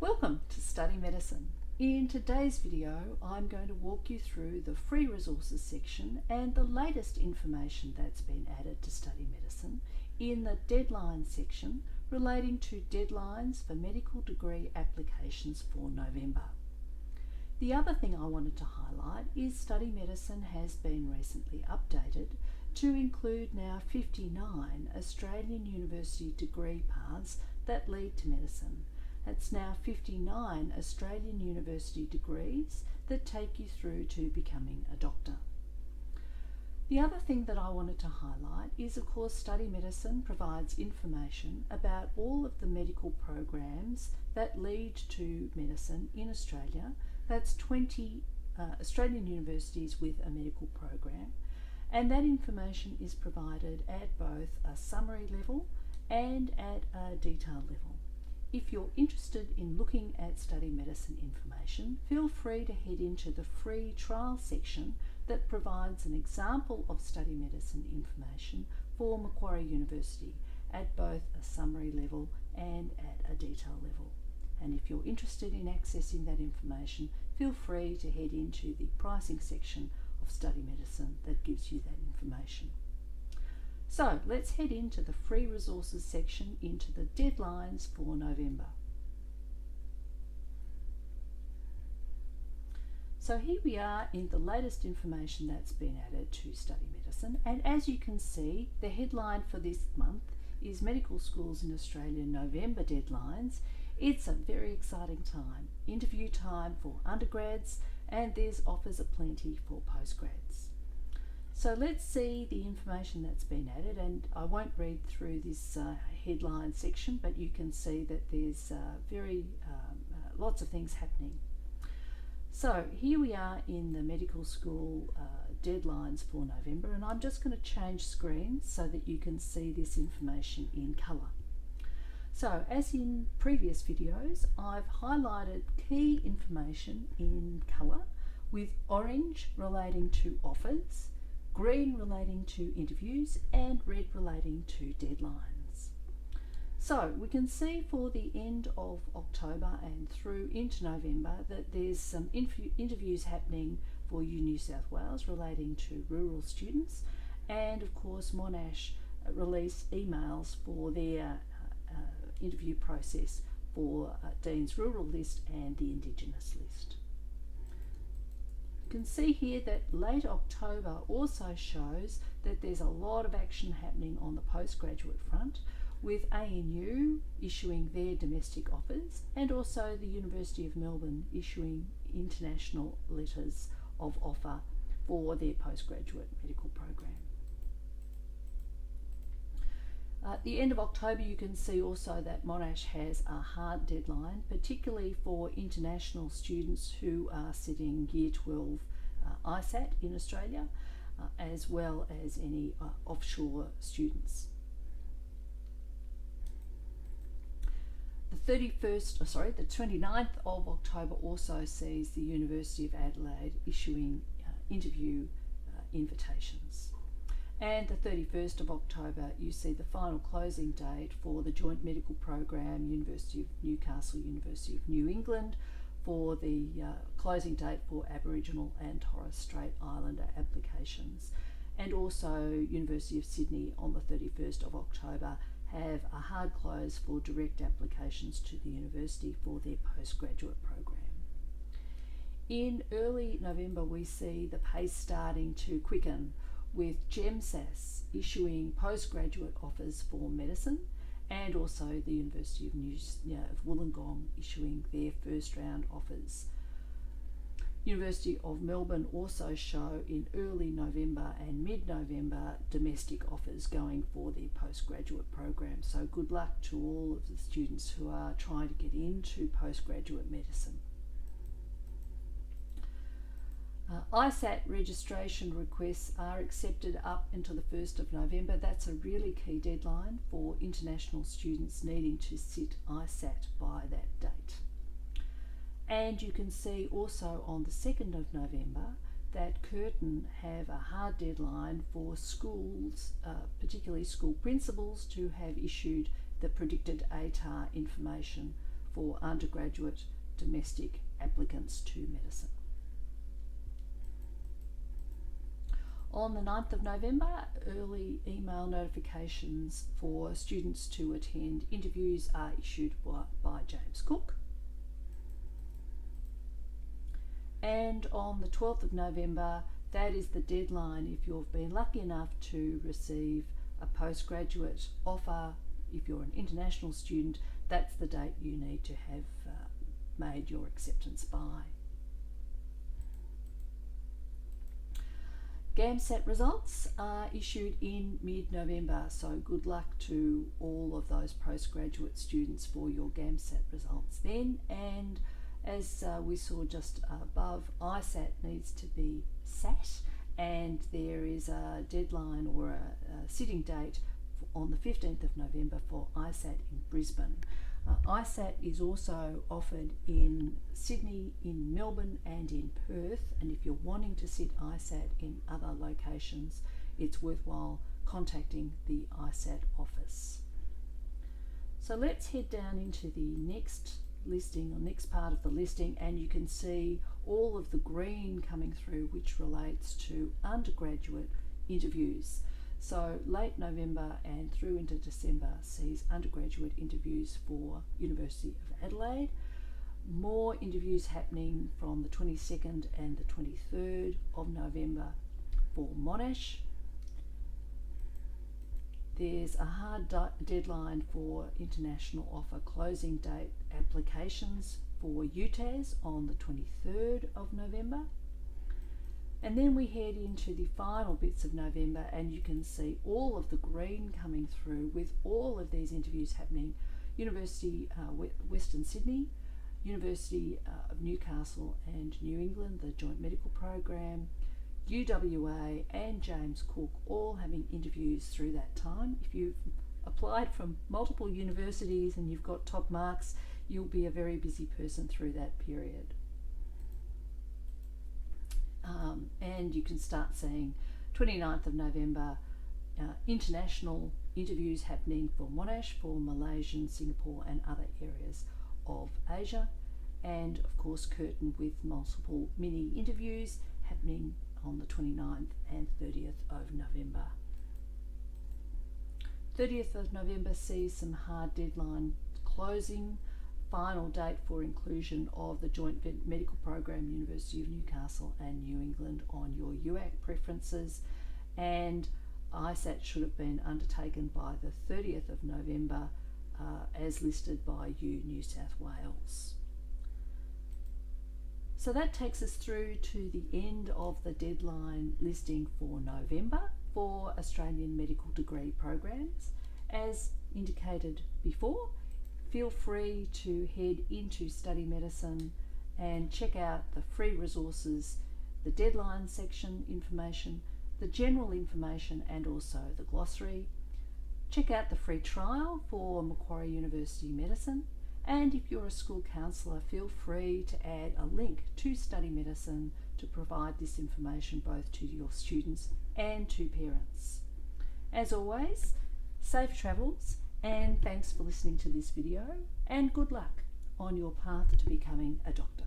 Welcome to Study Medicine. In today's video, I'm going to walk you through the free resources section and the latest information that's been added to Study Medicine in the deadline section relating to deadlines for medical degree applications for November. The other thing I wanted to highlight is Study Medicine has been recently updated to include now 59 Australian university degree paths that lead to medicine. That's now 59 Australian university degrees that take you through to becoming a doctor. The other thing that I wanted to highlight is, of course, Study Medicine provides information about all of the medical programs that lead to medicine in Australia. That's 20 Australian universities with a medical program, and that information is provided at both a summary level and at a detailed level. If you're interested in looking at Study Medicine information, feel free to head into the free trial section that provides an example of Study Medicine information for Macquarie University at both a summary level and at a detail level. And if you're interested in accessing that information, feel free to head into the pricing section of Study Medicine that gives you that information. So let's head into the free resources section, into the deadlines for November. So here we are in the latest information that's been added to Study Medicine, and as you can see, the headline for this month is Medical Schools in Australia November Deadlines. It's a very exciting time, interview time for undergrads, and there's offers aplenty for postgrads. So let's see the information that's been added, and I won't read through this headline section, but you can see that there's lots of things happening. So here we are in the medical school deadlines for November, and I'm just going to change screens so that you can see this information in colour. So as in previous videos, I've highlighted key information in colour, with orange relating to offers, green relating to interviews, and red relating to deadlines. So we can see for the end of October and through into November that there's some interviews happening for New South Wales relating to rural students, and of course Monash release emails for their interview process for Dean's Rural List and the Indigenous List. You can see here that late October also shows that there's a lot of action happening on the postgraduate front, with ANU issuing their domestic offers and also the University of Melbourne issuing international letters of offer for their postgraduate medical program. At the end of October, you can see also that Monash has a hard deadline, particularly for international students who are sitting Year 12 ISAT in Australia, as well as any offshore students. The 29th of October also sees the University of Adelaide issuing interview invitations. And the 31st of October, you see the final closing date for the Joint Medical Program, University of Newcastle, University of New England, for the closing date for Aboriginal and Torres Strait Islander applications. And also University of Sydney on the 31st of October have a hard close for direct applications to the university for their postgraduate program. In early November, we see the pace starting to quicken, with GEMSAS issuing postgraduate offers for medicine, and also the University of Wollongong issuing their first round offers. University of Melbourne also show in early November and mid-November domestic offers going for their postgraduate program. So good luck to all of the students who are trying to get into postgraduate medicine. ISAT registration requests are accepted up until the 1st of November. That's a really key deadline for international students needing to sit ISAT by that date. And you can see also on the 2nd of November that Curtin have a hard deadline for schools, particularly school principals, to have issued the predicted ATAR information for undergraduate domestic applicants to medicine. On the 9th of November, early email notifications for students to attend interviews are issued by James Cook. And on the 12th of November, that is the deadline if you've been lucky enough to receive a postgraduate offer. If you're an international student, that's the date you need to have made your acceptance by. GAMSAT results are issued in mid-November, so good luck to all of those postgraduate students for your GAMSAT results then. And as we saw just above, ISAT needs to be sat, and there is a deadline or a sitting date on the 15th of November for ISAT in Brisbane. ISAT is also offered in Sydney, in Melbourne and in Perth, and if you're wanting to sit ISAT in other locations, it's worthwhile contacting the ISAT office. So let's head down into the next listing or next part of the listing, and you can see all of the green coming through which relates to undergraduate interviews. So late November and through into December sees undergraduate interviews for University of Adelaide. More interviews happening from the 22nd and the 23rd of November for Monash. There's a hard deadline for international offer closing date applications for UTAS on the 23rd of November. And then we head into the final bits of November, and you can see all of the green coming through with all of these interviews happening. University Western Sydney, University of Newcastle and New England, the Joint Medical Program, UWA and James Cook, all having interviews through that time. If you've applied from multiple universities and you've got top marks, you'll be a very busy person through that period. And you can start seeing 29th of November international interviews happening for Monash, for Malaysian, Singapore and other areas of Asia, and of course Curtin with multiple mini interviews happening on the 29th and 30th of November. 30th of November sees some hard deadline closing. Final date for inclusion of the Joint Medical Program, University of Newcastle and New England on your UAC preferences, and ISAT should have been undertaken by the 30th of November as listed by New South Wales. So that takes us through to the end of the deadline listing for November for Australian medical degree programs. As indicated before, feel free to head into Study Medicine and check out the free resources, the deadline section information, the general information and also the glossary. Check out the free trial for Macquarie University Medicine, and if you're a school counsellor, feel free to add a link to Study Medicine to provide this information both to your students and to parents. As always, safe travels, and thanks for listening to this video, and good luck on your path to becoming a doctor.